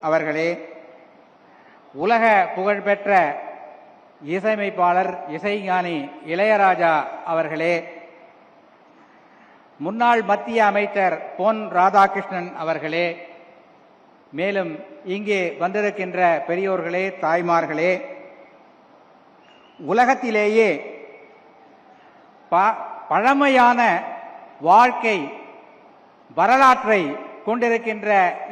அவர்களே, உலக புகழ்பெற்ற இசையமைப்பாளர் இசைஞானி இளையராஜா அவர்களே, முன்னாள் மத்திய அமைச்சர் பொன் ராதாகிருஷ்ணன் அவர்களே, மேலும் இங்கே வந்திருக்கின்ற பெரியோர்களே, தாய்மார்களே, உலகத்திலேயே பழமையான வாழ்க்கை வரலாற்றை கொண்டிருக்கின்ற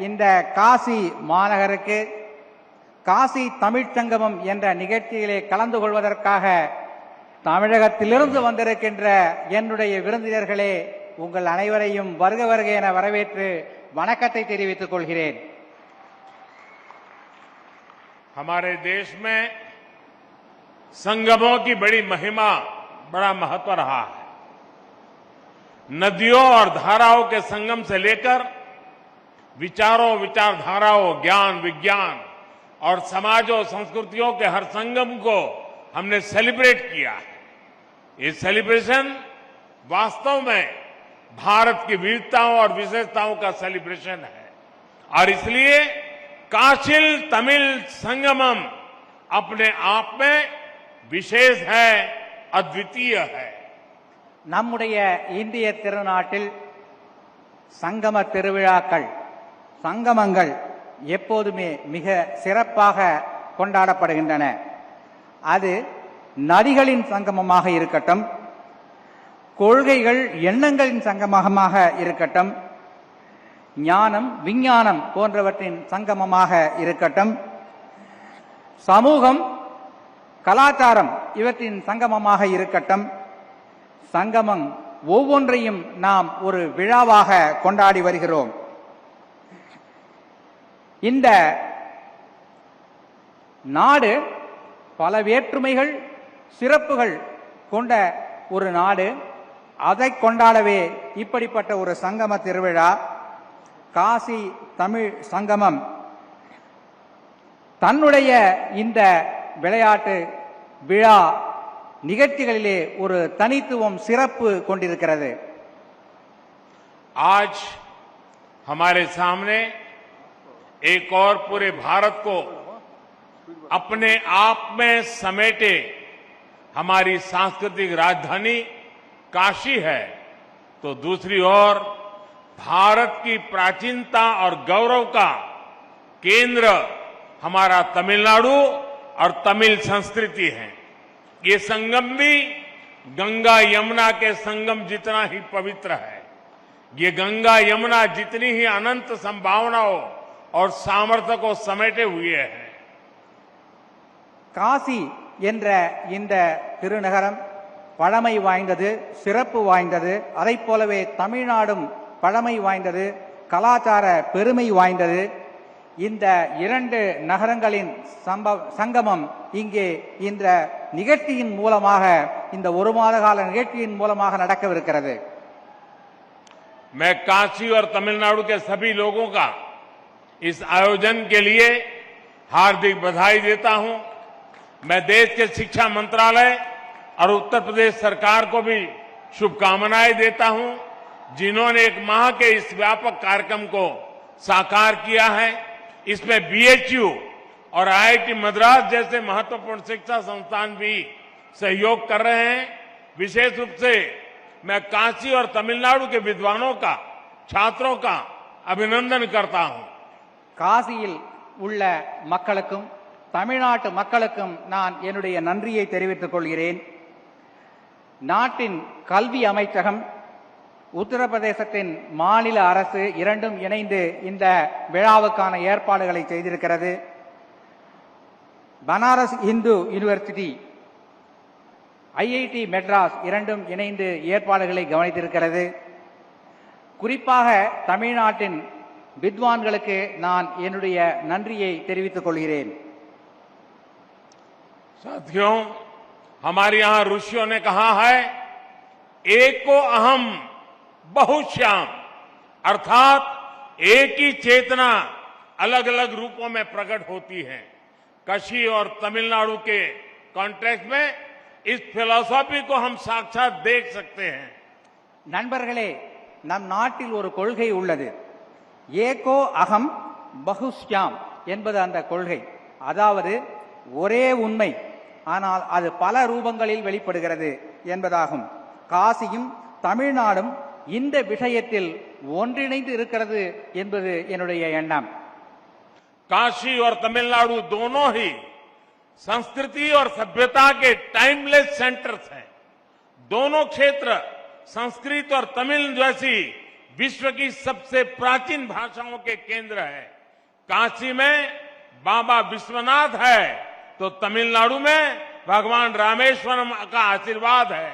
இந்த காசி மாநகருக்கு காசி தமிழ்ச் சங்கமம் என்ற நிகழ்ச்சியிலே கலந்து கொள்வதற்காக தமிழகத்திலிருந்து வந்திருக்கின்ற என்னுடைய விருந்தினர்களே, உங்கள் அனைவரையும் வருக வருக என வரவேற்று வணக்கத்தை தெரிவித்துக் கொள்கிறேன். हमारे देश में संगमों की बड़ी महिमा, बड़ा महत्व रहा है। नदियों और धाराओं के संगम से लेकर विचारों, विचारधाराओं, ज्ञान, विज्ञान और समाजों, संस्कृतियों के हर संगम को हमने सेलिब्रेट किया है। ये सेलिब्रेशन वास्तव में भारत की विविधताओं और विशेषताओं का सेलिब्रेशन है और इसलिए काशिल तमिल संगमम अपने आप में विशेष है, अद्वितीय है। நம்முடைய இந்திய திருநாட்டில் சங்கம திருவிழாக்கள், சங்கமங்கள் எப்போதுமே மிக சிறப்பாக கொண்டாடப்படுகின்றன. அது நதிகளின் சங்கமமாக இருக்கட்டும், கொள்கைகள் எண்ணங்களின் சங்கமமாக இருக்கட்டும், ஞானம் விஞ்ஞானம் போன்றவற்றின் சங்கமமாக இருக்கட்டும், சமூகம் கலாச்சாரம் இவற்றின் சங்கமமாக இருக்கட்டும், சங்கமம் ஒவ்வொன்றையும் நாம் ஒரு விழாவாக கொண்டாடி வருகிறோம். இந்த நாடு பல வேற்றுமைகள், சிறப்புகள் கொண்ட ஒரு நாடு. அதை கொண்டாடவே இப்படிப்பட்ட ஒரு சங்கம திருவிழா காசி தமிழ் சங்கமம் தன்னுடைய இந்த விளையாட்டு விழா நிகழ்ச்சிகளிலே ஒரு தனித்துவம், சிறப்பு கொண்டிருக்கிறது. आज हमारे सामने एक और पूरे भारत को अपने आप में समेटे हमारी सांस्कृतिक राजधानी काशी है, तो दूसरी ओर भारत की प्राचीनता और गौरव का केंद्र हमारा तमिलनाडु और तमिल संस्कृति है। ये संगम भी गंगा यमुना के संगम जितना ही पवित्र है। ये गंगा यमुना जितनी ही अनंत संभावनाओं और सामर्थ्य को समेटे हुए है। காசி என்ற இந்த திருநகரம் பழமை வாய்ந்தது, சிறப்பு வாய்ந்தது. அதைப் போலவே தமிழ்நாடும் பழமை வாய்ந்தது, கலாச்சார பெருமை வாய்ந்தது. இந்த இரண்டு நகரங்களின் சங்கமம் இங்கே இந்த நிகழ்ச்சியின் மூலமாக, இந்த ஒரு மாத கால நிகழ்ச்சியின் மூலமாக நடக்கவிருக்கிறது. मैं काशी और तमिलनाडु के सभी लोगों का इस आयोजन के लिए हार्दिक बधाई देता हूं। मैं देश के शिक्षा मंत्रालय और उत्तर प्रदेश सरकार को भी शुभकामनाएं देता हूं, जिन्होंने एक माह के इस व्यापक कार्यक्रम को साकार किया है। इसमें बीएचयू और आईआईटी मद्रास जैसे महत्वपूर्ण शिक्षा संस्थान भी सहयोग कर रहे हैं। विशेष रूप से मैं काशी और तमिलनाडु के विद्वानों का, छात्रों का अभिनंदन करता हूं। காசியில் உள்ள மக்களுக்கும் தமிழ்நாட்டு மக்களுக்கும் நான் என்னுடைய நன்றியை தெரிவித்துக் கொள்கிறேன். நாட்டின் கல்வி அமைச்சகம், உத்தரப்பிரதேசத்தின் மாநில அரசு இரண்டும் இணைந்து இந்த விழாவுக்கான ஏற்பாடுகளை செய்திருக்கிறது. பனாரஸ் இந்து யூனிவர்சிட்டி, ஐஐடி மெட்ராஸ் இரண்டும் இணைந்து ஏற்பாடுகளை கவனித்திருக்கிறது. குறிப்பாக தமிழ்நாட்டின் வித்வான்களுக்கு நான் என்னுடைய நன்றியை தெரிவித்துக் கொள்கிறேன். साथियों, हमारे यहां ऋषियों ने कहा है, एको अहम बहुश्याम, अर्थात एक ही चेतना अलग अलग रूपों में प्रकट होती है। काशी और तमिलनाडु के कॉन्टेक्स्ट में इस फिलॉसफी को हम साक्षात देख सकते हैं। நண்பர்களே, நம் நாட்டில் ஒரு கொள்கை உள்ளது, ஏகோ அகம் பகுஷ்யாம். என்பது அந்த கொள்கை. அதாவது ஒரே உண்மை, ஆனால் அது பல ரூபங்களில் வெளிப்படுகிறது என்பதாகும். காசியும் தமிழ்நாடும் இந்த விஷயத்தில் ஒன்றிணைந்து இருக்கிறது என்பது என்னுடைய எண்ணம். काशी और तमिलनाडु दोनों ही संस्कृति और सभ्यता के टाइमलेस सेंटर्स हैं। दोनों क्षेत्र संस्कृत और तमिल जैसी विश्व की सबसे प्राचीन भाषाओं के केंद्र है। काशी में बाबा विश्वनाथ है तो तमिलनाडु में भगवान रामेश्वरम का आशीर्वाद है।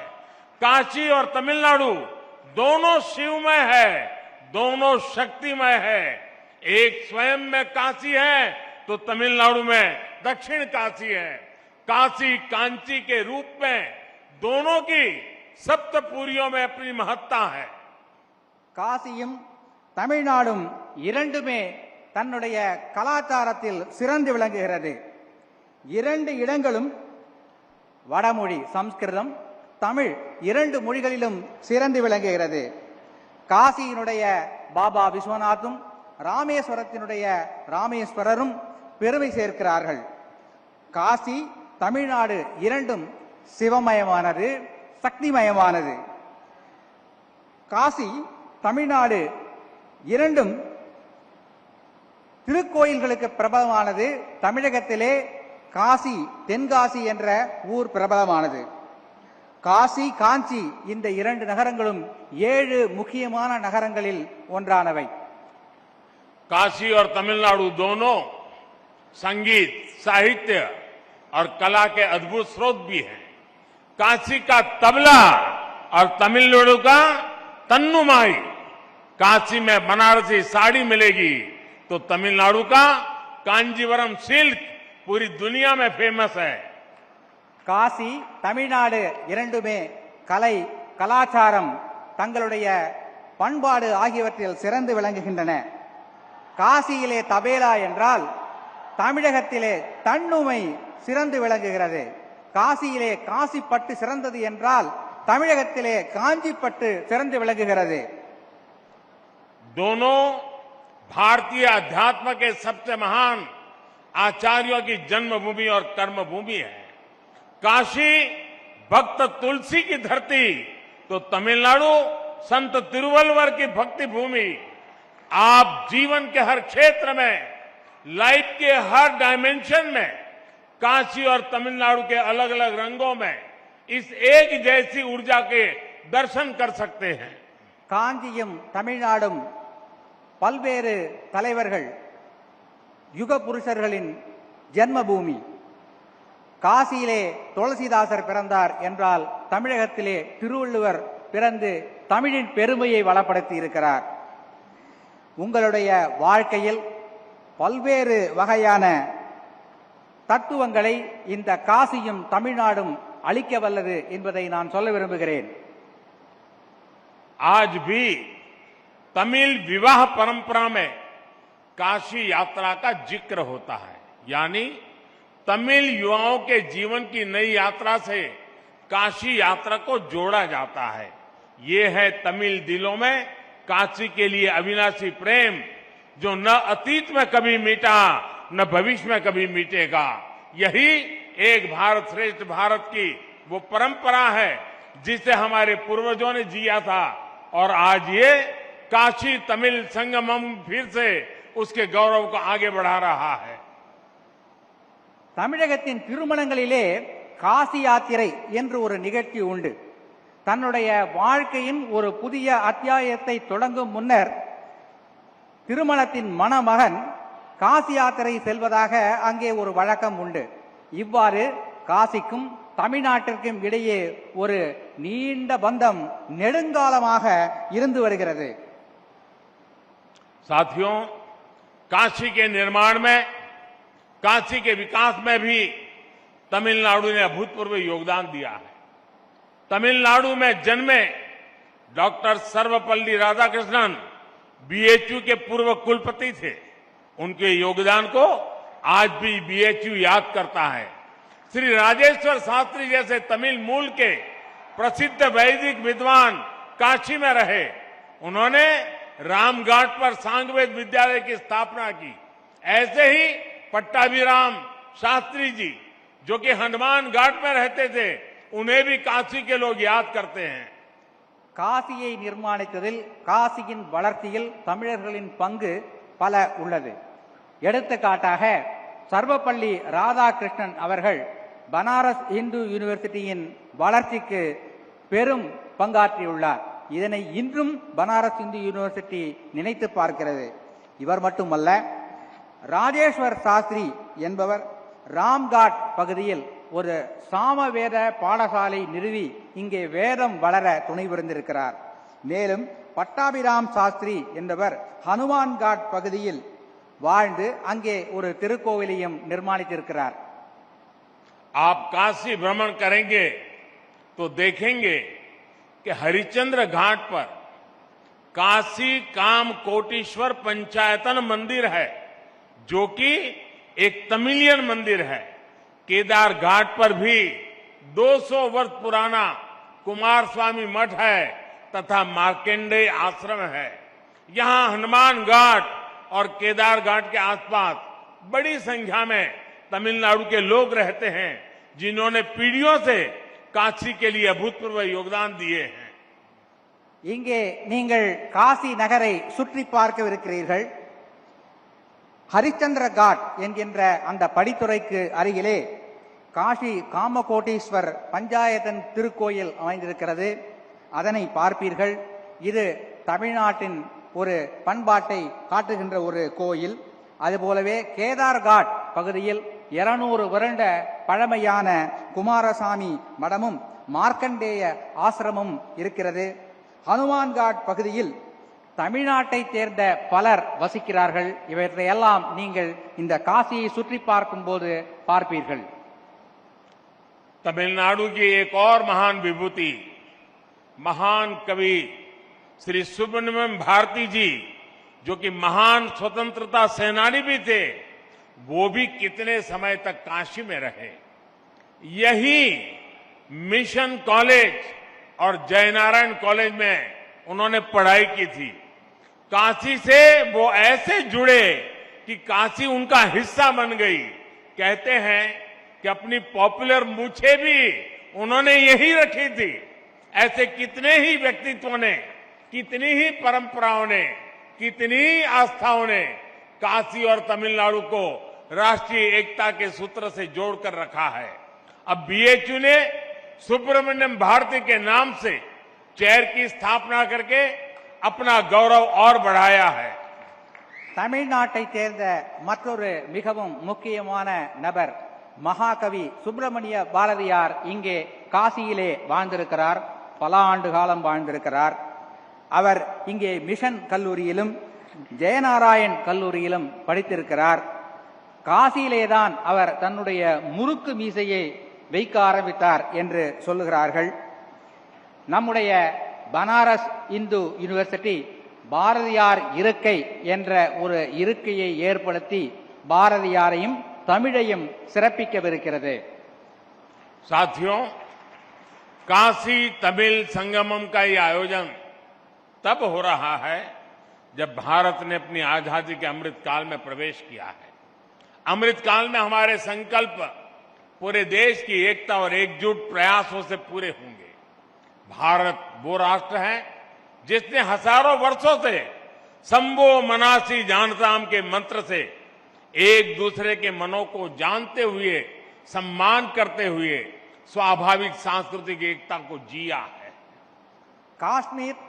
काशी और तमिलनाडु दोनों शिवमय है, दोनों शक्तिमय है। एक स्वयं में काशी है तो तमिलनाडु में दक्षिण काशी है। काशी कांची के रूप में दोनों की सप्तपुरियों में अपनी महत्ता है। காசியும் தமிழ்நாடும் இரண்டுமே தன்னுடைய கலாச்சாரத்தில் சிறந்து விளங்குகிறது. இரண்டு இடங்களும் வடமொழி சம்ஸ்கிருதம், தமிழ் இரண்டு மொழிகளிலும் சிறந்து விளங்குகிறது. காசியினுடைய பாபா விஸ்வநாத்தும் ராமேஸ்வரத்தினுடைய ராமேஸ்வரரும் பெருமை சேர்க்கிறார்கள். காசி தமிழ்நாடு இரண்டும் சிவமயமானது, சக்திமயமானது. காசி தமிழ்நாடு இரண்டும் திருக்கோயில்களுக்கு பிரபலமானது. தமிழகத்திலே காசி, தென்காசி என்ற ஊர் பிரபலமானது. காசி, காஞ்சி இந்த இரண்டு நகரங்களும் 7 முக்கியமான நகரங்களில் ஒன்றானவை. काशी और तमिलनाडु दोनों संगीत, साहित्य और कला के अद्भुत स्रोत भी हैं। काशी का तबला और तमिलनाडु का तन्नुमाई। काशी में बनारसी साड़ी मिलेगी तो तमिलनाडु का कांजीवरम सिल्क पूरी दुनिया में फेमस है। காசி தமிழ்நாடு இரண்டுமே கலை, கலாச்சாரம், தங்களுடைய பண்பாடு ஆகியவற்றில் சிறந்து விளங்குகின்றன. காசியிலே தபேலா என்றால் தமிழகத்திலே தன்னுமை சிறந்து விளங்குகிறது. காசியிலே காசிப்பட்டு சிறந்தது என்றால் தமிழகத்திலே காஞ்சிப்பட்டு சிறந்து விளங்குகிறது. दोनों भारतीय अध्यात्म के सबसे महान आचार्यों की जन्मभूमि और कर्मभूमि है। काशी भक्त तुलसी की धरती तो तमिलनाडु संत तिरुवल्लुवर की भक्ति भूमि। आप जीवन के हर क्षेत्र में, लाइफ के हर डायमेंशन में काशी और तमिलनाडु के अलग अलग रंगों में इस एक जैसी ऊर्जा के दर्शन कर सकते हैं। காஞ்சியும் தமிழ்நாடும் பல்வேறு தலைவர்கள், யுக புருஷர்களின் ஜென்மபூமி. காசியிலே துளசிதாசர் பிறந்தார் என்றால் தமிழகத்திலே திருவள்ளுவர் பிறந்து தமிழின் பெருமையை வளப்படுத்தி இருக்கிறார். உங்களுடைய வாழ்க்கையில் பல்வேறு வகையான தத்துவங்களை இந்த காசியும் தமிழ்நாடும் அளிக்க வல்லது என்பதை நான் சொல்ல விரும்புகிறேன். आज भी तमिल विवाह परंपरा में काशी यात्रा का जिक्र होता है। यानी तमिल युवाओं के जीवन की नई यात्रा से काशी यात्रा को जोड़ा जाता है। ये है तमिल दिलों में काशी के लिए अविनाशी प्रेम, जो न अतीत में कभी मिटा न भविष्य में कभी मिटेगा। यही एक भारत श्रेष्ठ भारत की वो परंपरा है जिसे हमारे पूर्वजों ने जिया था, और आज ये काशी तमिल संगमम फिर से उसके गौरव को आगे बढ़ा रहा है। தமிழகத்தின் திருமணங்களிலே காசி யாத்திரை என்று ஒரு நிகழ்ச்சி உண்டு. தன்னுடைய வாழ்க்கையின் ஒரு புதிய அத்தியாயத்தை தொடங்கும் முன்னர் திருமணத்தின் மணமகன் காசி யாத்திரை செல்வதாக அங்கே ஒரு வழக்கம் உண்டு. இவ்வாறு காசிக்கும் தமிழ்நாட்டிற்கும் இடையே ஒரு நீண்ட பந்தம் நெடுங்காலமாக இருந்து வருகிறது. साथियों, काशी के निर्माण में, काशी के विकास में भी तमिलनाडु ने अभूतपूर्व योगदान दिया है। तमिलनाडु में जन्मे डॉक्टर सर्वपल्ली राधाकृष्णन बीएचयू के पूर्व कुलपति थे। उनके योगदान को आज भी बीएचयू याद करता है। श्री राजेश्वर शास्त्री जैसे तमिल मूल के प्रसिद्ध वैदिक विद्वान काशी में रहे। उन्होंने रामघाट पर सांगवेद विद्यालय की स्थापना की। ऐसे ही पट्टाभिराम शास्त्री जी, जो कि हनुमान घाट में रहते थे, उन्हें भी काशी के लोग याद करते हैं। காசியை நிர்மாணித்ததில் காசியின் வளர்ச்சியில் தமிழர்களின் பங்கு பல உள்ளது. எடுத்துக்காட்டாக சர்வப்பள்ளி ராதாகிருஷ்ணன் அவர்கள் பனாரஸ் இந்து யூனிவர்சிட்டியின் வளர்ச்சிக்கு பெரும் பங்காற்றியுள்ளார். இதனை இன்றும் பனாரஸ் இந்து யூனிவர்சிட்டி நினைத்து பார்க்கிறது. இவர் மட்டுமல்ல, ராஜேஸ்வர் சாஸ்திரி என்பவர் ராம்காட் பகுதியில் ஒரு சாமவேத பாடசாலை நிறுவி இங்கே வேதம் வளர துணை புரிந்திருக்கிறார். மேலும் பட்டாபிராம் சாஸ்திரி என்பவர் ஹனுமான்காட் பகுதியில் வாழ்ந்து அங்கே ஒரு திருக்கோவிலையும் நிர்மாணித்திருக்கிறார். आप काशी भ्रमण करेंगे तो देखेंगे कि हरिश्चंद्र घाट पर काशी काम कोटीश्वर पंचायतन मंदिर है, जो कि एक तमिलियन मंदिर है। केदार घाट पर भी 200 वर्ष पुराना कुमार स्वामी मठ है तथा मार्कंडेय आश्रम है। यहां हनुमान घाट और केदार घाट के आसपास बड़ी संख्या में तमिलनाडु के लोग रहते हैं, जिन्होंने पीढ़ियों से काशी के लिए अभूतपूर्व योगदान दिए हैं। இங்கே நீங்கள் காசி நகரை சுற்றி பார்க்கவிருக்கிறீர்கள். ஹரிச்சந்திர காட் என்கின்ற அந்த படித்துறைக்கு அருகிலே காசி காமகோட்டீஸ்வர் பஞ்சாயத்தன் திருக்கோயில் அமைந்திருக்கிறது. அதனை பார்ப்பீர்கள். இது தமிழ்நாட்டின் ஒரு பண்பாட்டை காட்டுகின்ற ஒரு கோயில். அதுபோலவே கேதார்காட் பகுதியில் 200 வருட பழமையான குமாரசாமி மடமும் மார்க்கண்டேய ஆசிரமும் இருக்கிறது. ஹனுமான்காட் பகுதியில் தமிழ்நாட்டை சேர்ந்த பலர் வசிக்கிறார்கள். இவற்றையெல்லாம் நீங்கள் இந்த காசியை சுற்றி பார்க்கும் போது பார்ப்பீர்கள். तमिलनाडु की एक और महान विभूति, महान कवि श्री सुब्रमण्यम भारती जी, जो कि महान स्वतंत्रता सेनानी भी थे, वो भी कितने समय तक काशी में रहे। यही मिशन कॉलेज और जयनारायण कॉलेज में उन्होंने पढ़ाई की थी। काशी से वो ऐसे जुड़े कि काशी उनका हिस्सा बन गई। कहते हैं कि अपनी पॉपुलर मूछें भी उन्होंने यही रखी थी। ऐसे कितने ही व्यक्तित्वों ने, कितनी ही परंपराओं ने, कितनी ही आस्थाओं ने काशी और तमिलनाडु को राष्ट्रीय एकता के सूत्र से जोड़कर रखा है। अब बीएचयू ने सुब्रमण्यम भारती के नाम से चेयर की स्थापना करके अपना गौरव और बढ़ाया है। தமிழ்நாட்டை சேர்ந்த மற்றொரு மிகவும் முக்கியமான நபர் மகாகவி சுப்பிரமணிய பாரதியார் இங்கே காசியிலே வாழ்ந்திருக்கிறார். பல ஆண்டு காலம் வாழ்ந்திருக்கிறார். அவர் இங்கே மிஷன் கல்லூரியிலும் ஜெயநாராயண் கல்லூரியிலும் படித்திருக்கிறார். காசியிலேதான் அவர் தன்னுடைய முறுக்கு மீசையை வைக்க ஆரம்பித்தார் என்று சொல்லுகிறார்கள். நம்முடைய பனாரஸ் இந்து யூனிவர்சிட்டி பாரதியார் இருக்கை என்ற ஒரு இருக்கையை ஏற்படுத்தி பாரதியாரையும் தமிழையும் சிறப்பிக்கவிருக்கிறது. साथियों, काशी तमिल संगमम का ये आयोजन तब हो रहा है जब भारत ने अपनी आजादी के अमृत काल में प्रवेश किया है। अमृत काल में हमारे संकल्प पूरे देश की एकता और एकजुट प्रयासों से पूरे होंगे। भारत वो राष्ट्र है जिसने हजारों वर्षों से संभो मनासी जानताम के मंत्र से एक दूसरे के मनों को जानते हुए, सम्मान करते हुए स्वाभाविक सांस्कृतिक एकता को जिया है। காஷ்மீர்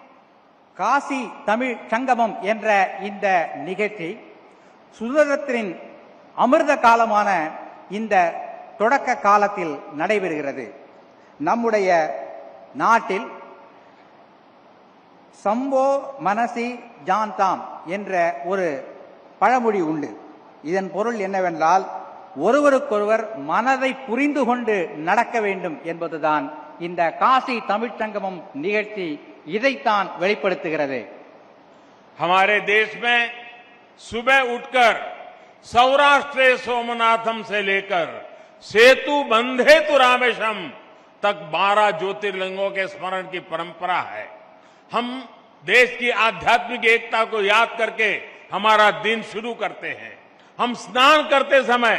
காசி தமிழ் சங்கமம் என்ற இந்த நிகழ்ச்சி சுதந்திரத்தின் அமிர்த காலமான இந்த தொடக்க காலத்தில் நடைபெறுகிறது. நம்முடைய நாட்டில் சம்போ மனசி ஜான்தாம் என்ற ஒரு பழமொழி உண்டு. இதன் பொருள் என்னவென்றால், ஒருவருக்கொருவர் மனதை புரிந்து கொண்டு நடக்க வேண்டும் என்பதுதான் இந்த காசி தமிழ் சங்கமம் நிகழ்ச்சி இதைத்தான் வெளிப்படுத்துகிறது. हमारे देश में सुबह उठकर सौराष्ट्र सोमनाथम से लेकर सेतु बंधे तु रामेशम तक 12 ज्योतिर्लिंगों के स्मरण की परंपरा है। हम देश की आध्यात्मिक एकता को याद करके हमारा दिन शुरू करते हैं। हम स्नान करते समय,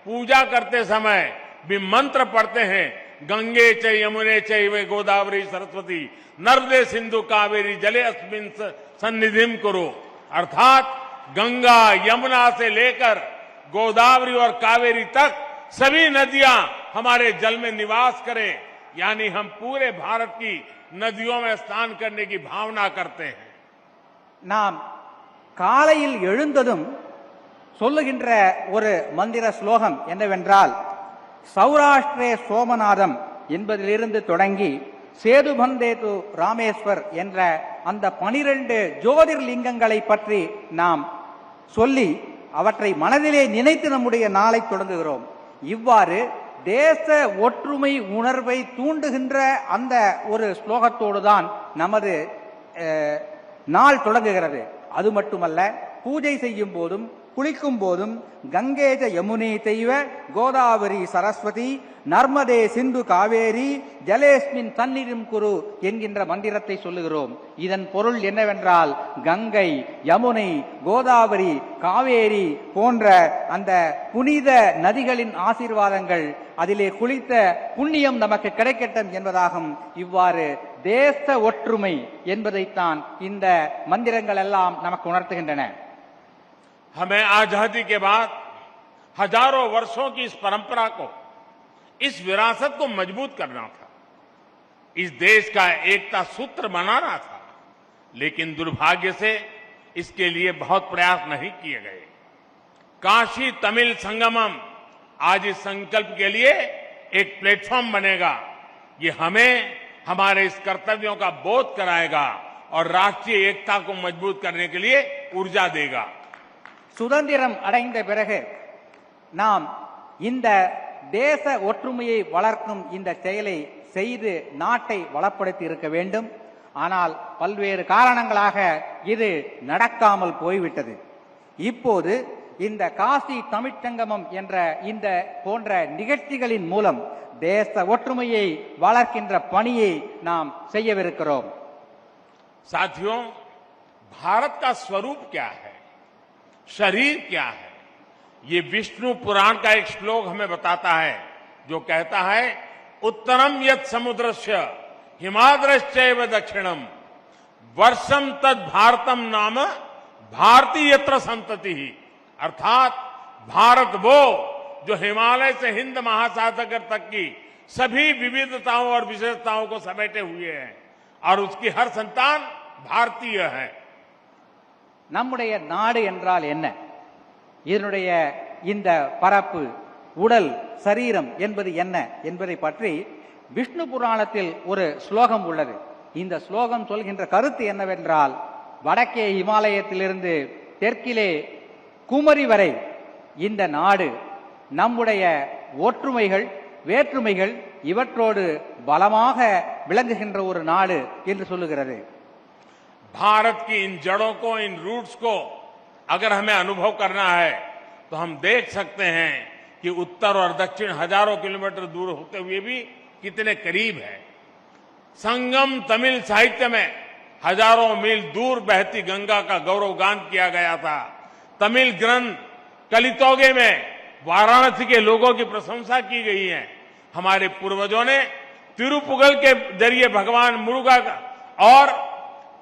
पूजा करते समय भी मंत्र पढ़ते हैं, गंगे च यमुने चैव गोदावरी सरस्वती नर्मदे सिंधु कावेरी जले अस्मिन् सन्निधिम करो। अर्थात गंगा यमुना से लेकर गोदावरी और कावेरी तक सभी नदियां हमारे जल में निवास करें, यानी हम पूरे भारत की नदियों में स्नान करने की भावना करते हैं। நாம் காலையில் எழுந்ததும் சொல்லுகின்ற ஒரு மந்திர ஸ்லோகம் என்னவென்றால், சௌராஷ்டிரே சோமநாதம் என்பதிலிருந்து தொடங்கி சேதுபந்தேது ராமேஸ்வர் என்ற அந்த 12 ஜோதிர்லிங்கங்களை பற்றி நாம் சொல்லி அவற்றை மனதிலே நினைத்து நம்முடைய நாளை தொடங்குகிறோம். இவ்வாறு தேச ஒற்றுமை உணர்வை தூண்டுகின்ற அந்த ஒரு ஸ்லோகத்தோடு தான் நமது நாள் தொடங்குகிறது. அது மட்டுமல்ல, பூஜை செய்யும் போதும் குளிக்கும் போதும் கங்கேஜ யமுனே தெய்வ கோதாவரி சரஸ்வதி நர்மதே சிந்து காவேரி ஜலேஸ்மின் தன்னிரும் குரு என்கின்ற மந்திரத்தை சொல்லுகிறோம். இதன் பொருள் என்னவென்றால், கங்கை, யமுனை, கோதாவரி, காவேரி போன்ற அந்த புனித நதிகளின் ஆசீர்வாதங்கள், அதிலே குளித்த புண்ணியம் நமக்கு கிடைக்கட்டும் என்பதாகும். இவ்வாறு தேச ஒற்றுமை என்பதைத்தான் இந்த மந்திரங்கள் எல்லாம் நமக்கு உணர்த்துகின்றன. हमें आजादी के बाद हजारों वर्षों की इस परंपरा को, इस विरासत को मजबूत करना था, इस देश का एकता सूत्र बनाना था, लेकिन दुर्भाग्य से इसके लिए बहुत प्रयास नहीं किए गए। काशी तमिल संगमम आज इस संकल्प के लिए एक प्लेटफॉर्म बनेगा। ये हमें हमारे इस कर्तव्यों का बोध कराएगा और राष्ट्रीय एकता को मजबूत करने के लिए ऊर्जा देगा। சுதந்திரம் அடைந்த பிறகு நாம் இந்த தேச ஒற்றுமையை வளர்க்கும் இந்த செயலை செய்து நாட்டை வளப்படுத்தி இருக்க வேண்டும். ஆனால் பல்வேறு காரணங்களாக இது நடக்காமல் போய்விட்டது. இப்போது இந்த காசி தமிழ்ச்சங்கமம் என்ற இந்த போன்ற நிகழ்ச்சிகளின் மூலம் தேச ஒற்றுமையை வளர்க்கின்ற பணியை நாம் செய்யவிருக்கிறோம். साथियों, भारत का स्वरूप क्या है, शरीर क्या है, ये विष्णु पुराण का एक श्लोक हमें बताता है, जो कहता है, उत्तरम यत् समुद्रस्य हिमाद्रश्चैव दक्षिणम वर्षम तद भारतम नाम भारतीय यत्र संतति ही। अर्थात भारत वो जो हिमालय से हिंद महासागर तक की सभी विविधताओं और विशेषताओं को समेटे हुए है और उसकी हर संतान भारतीय है. நம்முடைய நாடு என்றால் என்ன, இதனுடைய இந்த பரப்பு, உடல், சரீரம் என்பது என்ன என்பதை பற்றி விஷ்ணு புராணத்தில் ஒரு ஸ்லோகம் உள்ளது. இந்த ஸ்லோகம் சொல்கின்ற கருத்து என்னவென்றால், வடக்கே இமாலயத்திலிருந்து தெற்கிலே குமரி வரை இந்த நாடு நம்முடைய ஒற்றுமைகள், வேற்றுமைகள் இவற்றோடு பலமாக விளங்குகின்ற ஒரு நாடு என்று சொல்லுகிறது. भारत की इन जड़ों को, इन रूट्स को अगर हमें अनुभव करना है तो हम देख सकते हैं कि उत्तर और दक्षिण हजारों किलोमीटर दूर होते हुए भी कितने करीब है. संगम तमिल साहित्य में हजारों मील दूर बहती गंगा का गौरवगान किया गया था. तमिल ग्रंथ कलितोगे में वाराणसी के लोगों की प्रशंसा की गई है. हमारे पूर्वजों ने तिरुपुगल के जरिए भगवान मुरुगा और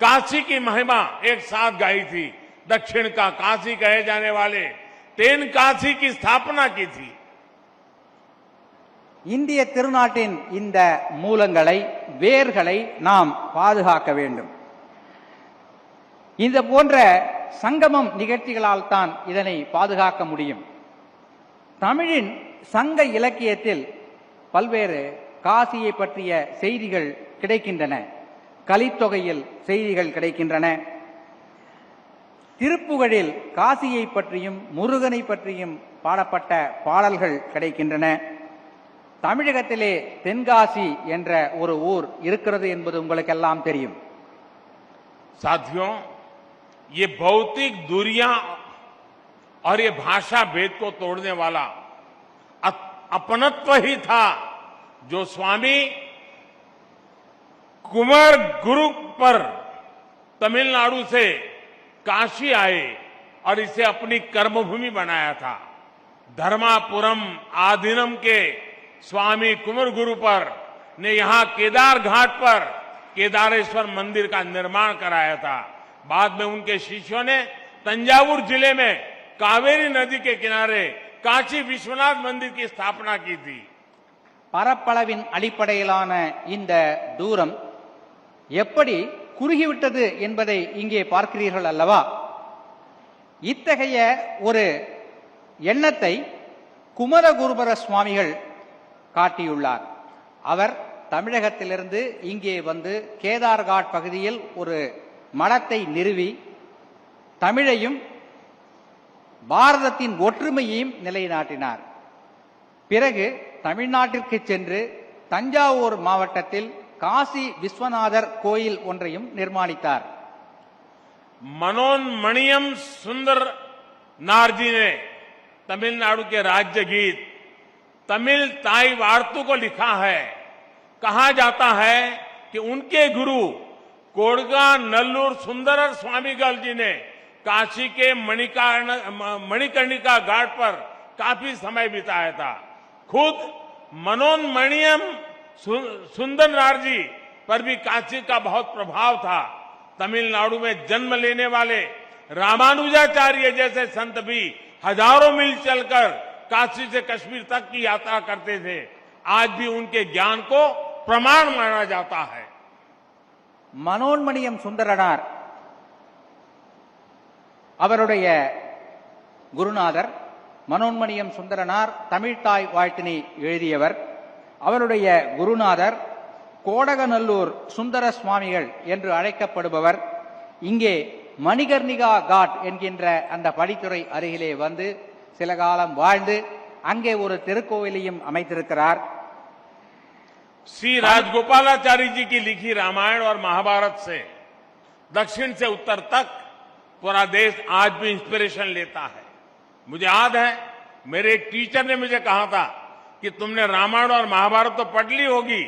काशी की महिमा एक साथ गाई थी. दक्षिण का काशी कहे जाने वाले तेन काशी की स्थापना की थी. இந்திய திருநாட்டின் இந்த மூலங்களை, வேர்களை நாம் பாதுகாக்க வேண்டும். இந்த போன்ற சங்கமம் நிகழ்ச்சிகளால் தான் இதனை பாதுகாக்க முடியும். தமிழின் சங்க இலக்கியத்தில் பல்வேறு காசியை பற்றிய செய்திகள் கிடைக்கின்றன. கலித்தொகையில் செய்திகள் கிடைக்கின்றன. திருப்புகழில் காசியை பற்றியும் முருகனை பற்றியும் பாடப்பட்ட பாடல்கள் கிடைக்கின்றன. தமிழகத்திலே தென்காசி என்ற ஒரு ஊர் இருக்கிறது என்பது உங்களுக்கெல்லாம் தெரியும். साथियों, ये भौतिक दूरियां और ये भाषा भेद को तोड़ने वाला अपनत्व ही था जो स्वामी कुमार गुरु पर तमिलनाडु से काशी आए और इसे अपनी कर्मभूमि बनाया था। धर्मापुरम आधीनम के स्वामी कुंवर गुरुपर ने यहां केदार घाट पर केदारेश्वर मंदिर का निर्माण कराया था। बाद में उनके शिष्यों ने तंजावुर जिले में कावेरी नदी के किनारे काशी विश्वनाथ मंदिर की स्थापना की थी। பரப்பளவின் அடிப்படையிலான இந்த தூரம் எப்படி குறுகிவிட்டது என்பதை இங்கே பார்க்கிறீர்கள் அல்லவா? இத்தகைய ஒரு எண்ணத்தை குமரகுருபர சுவாமிகள் காட்டியுள்ளார். அவர் தமிழகத்திலிருந்து இங்கே வந்து கேதார்காட் பகுதியில் ஒரு மடத்தை நிறுவி தமிழையும் பாரதத்தின் ஒற்றுமையையும் நிலைநாட்டினார். பிறகு தமிழ்நாட்டிற்கு சென்று தஞ்சாவூர் மாவட்டத்தில் காசி விஸ்வநாதர் கோயில் ஒன்றையும் நிர்மாணித்தார். मनोन्मणियम सुंदर नारजी ने तमिलनाडु के राज्य गीत तमिल ताई वार्तु को लिखा है। कहा जाता है कि उनके गुरु कोडगा नल्लूर सुंदरर स्वामीगल जी ने काशी के मणिकर्णिका घाट पर काफी समय बिताया था। खुद मनोन्मणियम सुंदर नारजी पर भी काशी का बहुत प्रभाव था। तमिलनाडु में जन्म लेने वाले रामानुजाचार्य जैसे संत भी हजारों मील चलकर काशी से कश्मीर तक की यात्रा करते थे। आज भी उनके ज्ञान को प्रमाण माना जाता है। மனோன்மணியம் சுந்தரனார் அவருடைய குருநாதர். மனோன்மணியம் சுந்தரனார் தமிழ்தாய் வாழ்த்தினை எழுதியவர். அவருடைய குருநாதர் கோடகநல்லூர் சுந்தர சுவாமிகள் என்று அழைக்கப்படுபவர். இங்கே மணிகர்ணிகா காட் என்கின்ற அந்த படித்துறை அருகிலே வந்து சில காலம் வாழ்ந்து அங்கே ஒரு திருக்கோவிலையும் அமைத்திருக்கிறார். श्री राजगोपालाचारी जी की लिखी रामायण और महाभारत से दक्षिण से उत्तर तक पूरा देश आज भी इंस्पिरेशन लेता है। मुझे याद है मेरे एक टीचर ने मुझे कहा था कि तुमने रामायण और महाभारत तो पढ़ ली होगी,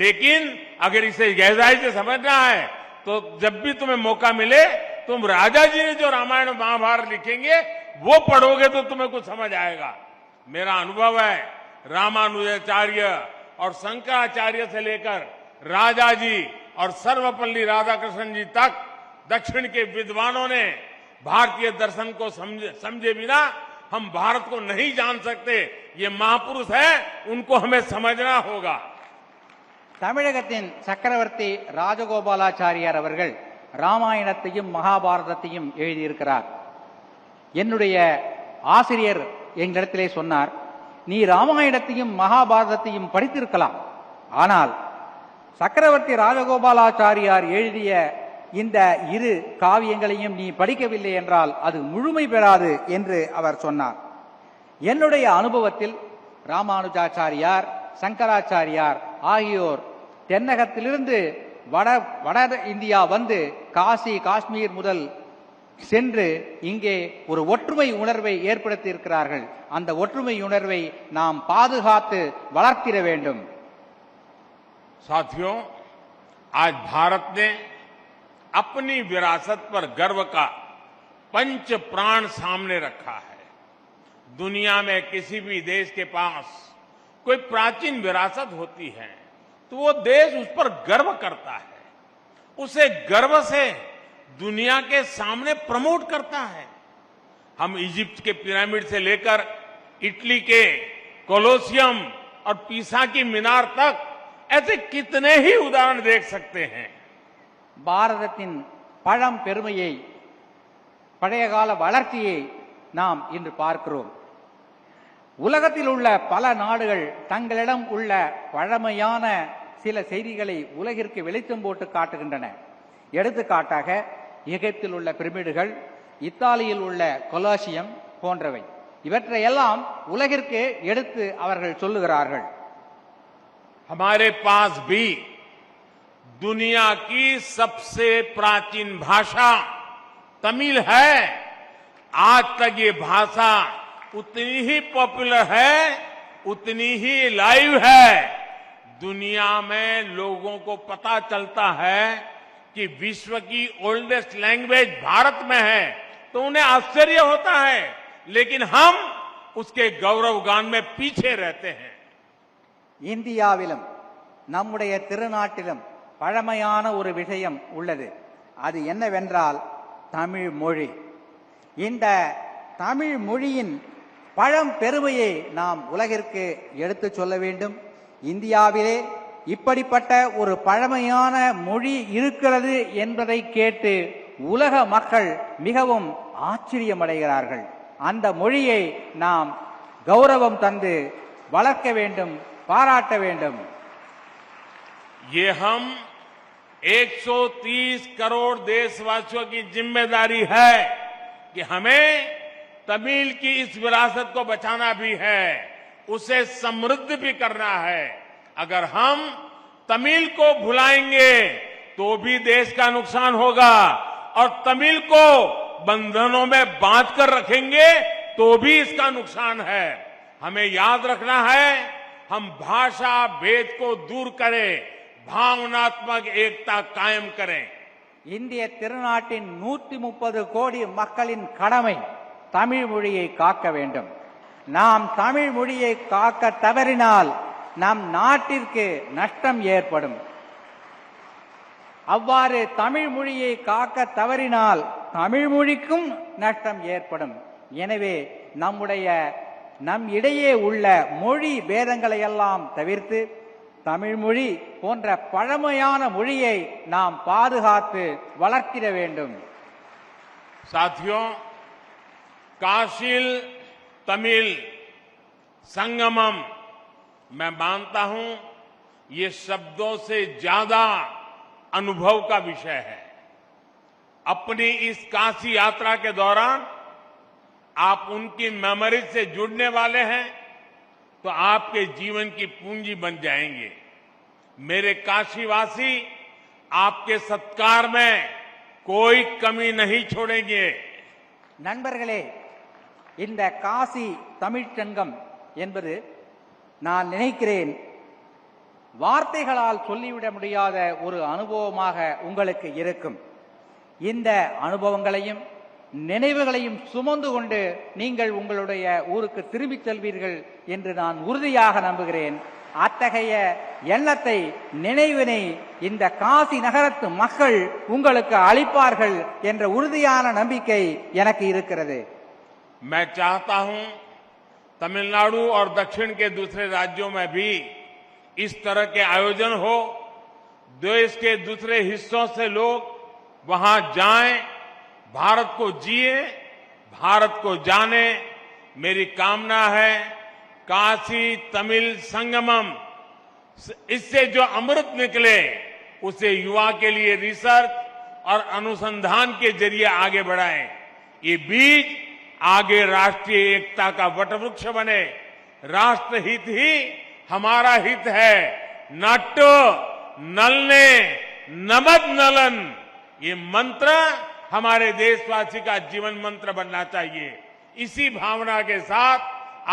लेकिन अगर इसे गहराई से समझना है तो जब भी तुम्हें मौका मिले तुम राजा जी ने जो रामायण और महाभारत लिखेंगे वो पढ़ोगे तो तुम्हें कुछ समझ आएगा। मेरा अनुभव है रामानुजाचार्य और शंकराचार्य से लेकर राजा जी और सर्वपल्ली राधाकृष्ण जी तक दक्षिण के विद्वानों ने भारतीय दर्शन को समझे बिना हम भारत को नहीं जान सकते। ये महापुरुष है, उनको हमें समझना होगा। தமிழகத்தின் சக்கரவர்த்தி ராஜகோபாலாச்சாரியார் அவர்கள் ராமாயணத்தையும் மகாபாரதத்தையும் எழுதியிருக்கிறார். என்னுடைய ஆசிரியர் எங்களிடத்திலே சொன்னார், நீ ராமாயணத்தையும் மகாபாரதத்தையும் படித்திருக்கலாம், ஆனால் சக்கரவர்த்தி ராஜகோபாலாச்சாரியார் எழுதிய இந்த இரு காவியங்களையும் நீ படிக்கவில்லை என்றால் அது முழுமை பெறாது என்று அவர் சொன்னார். என்னுடைய அனுபவத்தில் ராமானுஜாச்சாரியார், சங்கராச்சாரியார் ஆகியோர் தென்னகத்திலிருந்து வட இந்தியா வந்து காசி காஷ்மீர் முதல் சென்று இங்கே ஒரு ஒற்றுமை உணர்வை ஏற்படுத்தி இருக்கிறார்கள். அந்த ஒற்றுமை உணர்வை நாம் பாதுகாத்து வளர்த்திட வேண்டும். साथियों, आज भारत ने अपनी विरासत पर गर्व का पंच प्राण सामने रखा है। दुनिया में किसी भी देश के पास कोई प्राचीन विरासत होती है तो वो देश उस पर गर्व करता है, उसे गर्व से दुनिया के सामने प्रमोट करता है। हम इजिप्ट के पिरामिड से लेकर इटली के कोलोसियम और पीसा की मीनार तक ऐसे कितने ही उदाहरण देख सकते हैं। பாரதத்தின் பழம் பெருமையை, பழைய கால வளர்ச்சியை நாம் இன்று பார்க்கிறோம். உலகத்தில் உள்ள பல நாடுகள் தங்களிடம் உள்ள பழமையான சில செய்திகளை உலகிற்கு வெளிச்சம் போட்டு காட்டுகின்றன. எடுத்துக்காட்டாக எகிப்தில் உள்ள பிரமிடுகள், இத்தாலியில் உள்ள கொலாசியம் போன்றவை. இவற்றையெல்லாம் உலகிற்கு எடுத்து அவர்கள் சொல்லுகிறார்கள். हमारे पास भी दुनिया की सबसे प्राचीन भाषा तमिल है। आज तक ये भाषा उतनी ही पॉपुलर है, उतनी ही लाइव है। दुनिया में लोगों को पता चलता है कि विश्व की ओल्डेस्ट लैंग्वेज भारत में है, तो उन्हें आश्चर्य होता है, लेकिन हम उसके गौरवगान में पीछे रहते हैं। இந்தியாவிலும் நம்முடைய திருநாட்டிலும் பழமையான ஒரு விஷயம் உள்ளது. அது என்னவென்றால் தமிழ் மொழி. இந்த தமிழ் மொழியின் பழம் பெருமையை நாம் உலகிற்கு எடுத்துச் சொல்ல வேண்டும். இந்தியாவிலே இப்படிப்பட்ட ஒரு பழமையான மொழி இருக்கிறது என்பதை கேட்டு உலக மக்கள் மிகவும் ஆச்சரியமடைகிறார்கள். அந்த மொழியை நாம் கௌரவம் தந்து வளர்க்க வேண்டும், பாராட்ட வேண்டும். ये हम 130 करोड़ देशवासियों की जिम्मेदारी है कि हमें तमिल की इस विरासत को बचाना भी है, उसे समृद्ध भी करना है। अगर हम तमिल को भुलाएंगे तो भी देश का नुकसान होगा, और तमिल को बंधनों में बांध कर रखेंगे तो भी इसका नुकसान है। हमें याद रखना है, हम भाषा भेद को दूर करें, भावनात्मक एकता कायम करें. இந்திய திருநாட்டின் 130 கோடி மக்களின் கடமை தமிழ் மொழியை காக்க வேண்டும். நாம் தமிழ் மொழியை காக்க தவறினால் நம் நாட்டிற்கு நஷ்டம் ஏற்படும். அவ்வாறு தமிழ் மொழியை காக்க தவறினால் தமிழ் மொழிக்கும் நஷ்டம் ஏற்படும். எனவே நம் இடையே உள்ள மொழி பேதங்களை எல்லாம் தவிர்த்து தமிழ் மொழி போன்ற பழமையான மொழியை நாம் பாதுகாத்து வளர்த்திட வேண்டும். साथियों, काशील तमिल संगमम मैं मानता हूं ये शब्दों से ज्यादा अनुभव का विषय है. अपनी इस काशी यात्रा के दौरान आप उनकी मेमोरीज से जुड़ने वाले हैं तो आपके जीवन की पूंजी बन जाएंगे. मेरे काशीवासी आपके सत्कार में कोई कमी नहीं छोड़ेंगे. நண்பர்களே, இந்த காசி தமிழ்ச்சங்கம் என்பது நான் நினைக்கிறேன் வார்த்தைகளால் சொல்லிவிட முடியாத ஒரு அனுபவமாக உங்களுக்கு இருக்கும். இந்த அனுபவங்களையும் நினைவுகளையும் சுமந்து கொண்டு நீங்கள் உங்களுடைய ஊருக்கு திரும்பிச் செல்வீர்கள் என்று நான் உறுதியாக நம்புகிறேன். அத்தகைய எண்ணத்தை, நினைவினை இந்த காசி நகரத்து மக்கள் உங்களுக்கு அளிப்பார்கள் என்ற உறுதியான நம்பிக்கை எனக்கு இருக்கிறது. मैं चाहता हूं तमिलनाडु और दक्षिण के दूसरे राज्यों में भी इस तरह के आयोजन हो. देश के दूसरे हिस्सों से लोग वहां जाएं, भारत को जिए, भारत को जाने. मेरी कामना है काशी तमिल संगमम इससे जो अमृत निकले उसे युवा के लिए रिसर्च और अनुसंधान के जरिए आगे बढ़ाएं. ये बीज आगे राष्ट्रीय एकता का वटवृक्ष बने. राष्ट्रहित ही हमारा हित है. नट नलने नमद नलन, ये मंत्र हमारे देशवासी का जीवन मंत्र बनना चाहिए. इसी भावना के साथ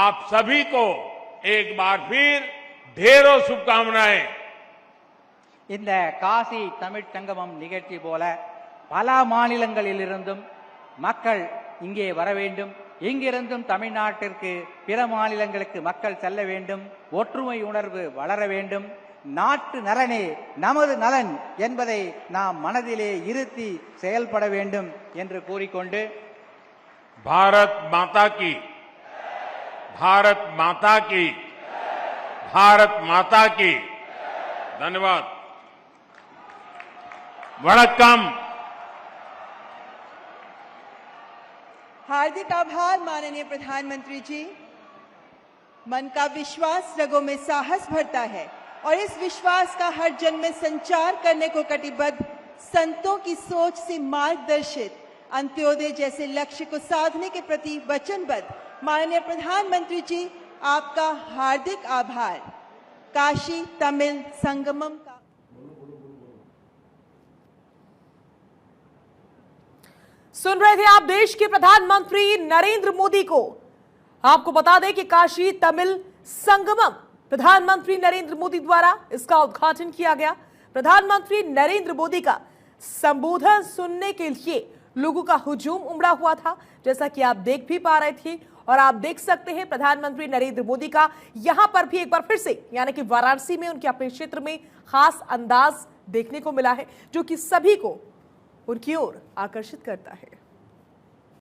आप सभी को एक बार फिर ढेरों शुभकामनाएं. இந்த காசி தமிழ் சங்கமம் நிகழ்ச்சி போல பல மாநிலங்களிலிருந்தும் மக்கள் இங்கே வர வேண்டும். இங்கிருந்தும் தமிழ்நாட்டிற்கு பிற மாநிலங்களுக்கு மக்கள் செல்ல வேண்டும். ஒற்றுமை உணர்வு வளர வேண்டும். நாட்டு நலனே நமது நலன் என்பதை நாம் மனதிலே இருத்தி செயல்பட வேண்டும் என்று கூறிக்கொண்டு भारत माता की, भारत माता की, भारत माता की. धन्यवाद. वणक्कम. हार्दिक आभार माननीय प्रधानमंत्री जी. मन का विश्वास रगों में साहस भरता है और इस विश्वास का हर जन में संचार करने को कटिबद्ध संतों की सोच से मार्गदर्शित अंत्योदय जैसे लक्ष्य को साधने के प्रति वचनबद्ध माननीय प्रधानमंत्री जी, आपका हार्दिक आभार. काशी तमिल संगमम का सुन रहे थे आप देश के प्रधानमंत्री नरेंद्र मोदी को. आपको बता दें कि काशी तमिल संगमम प्रधानमंत्री नरेंद्र मोदी द्वारा इसका उद्घाटन किया गया. प्रधानमंत्री नरेंद्र मोदी का संबोधन सुनने के लिए लोगों का हुजूम उमड़ा हुआ था, जैसा कि आप देख भी पा रहे थे। और आप देख सकते हैं प्रधानमंत्री नरेंद्र मोदी का यहां पर भी एक बार फिर से यानी कि वाराणसी में उनके अपने क्षेत्र में खास अंदाज देखने को मिला है, जो कि सभी को उनकी ओर आकर्षित करता है।